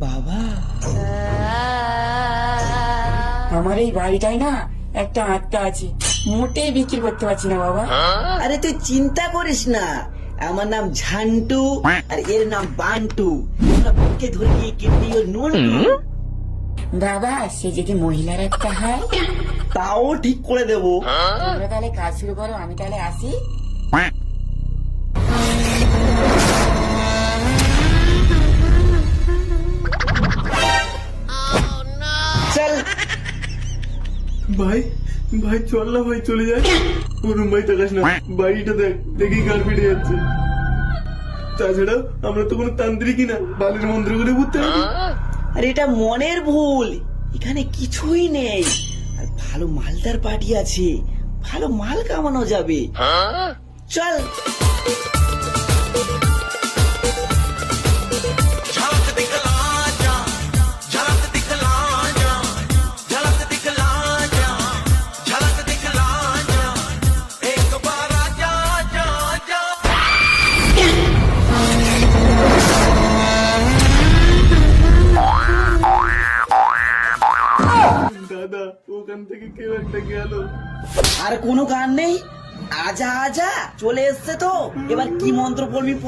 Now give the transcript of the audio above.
বাবা, আমার এই বাড়িটাই না একটা আত্মা আছে, মোটেই বিক্রি করতে পারছি না বাবা। আরে তুই চিন্তা করিস না, আমার নাম ঝান্টু আর এর নাম বান্টু। আমরা বুকে ধরিয়ে কিডনি ও নন্টু। বাবা, সে যদি মহিলার একটা হয়? তাও ঠিক করে দেবো। তোমরা তাহলে কাজ শুরু করো, আমি তাহলে আসি। চল ভাই ভাই চল না ভাই, চলে যায়। অরুণ ভাই তাকাস না, বাড়িটা দেখ, দেখেই গাড় ফেটে যাচ্ছে। তাছাড়া আমরা তো কোনো তান্ত্রিকই না, বালির মন্ত্র করে বুঝতে হবে। আর এটা মনের ভুল, এখানে কিছুই নেই। আর ভালো মালদার পার্টি আছে, ভালো মাল কামানো যাবে। চল। দাদা, ওখান থেকে কেউ একটা গেল। আর কোনো গান নেই? আজা আজা চলে এসছে তো, এবার কি মন্ত্র পড়বি?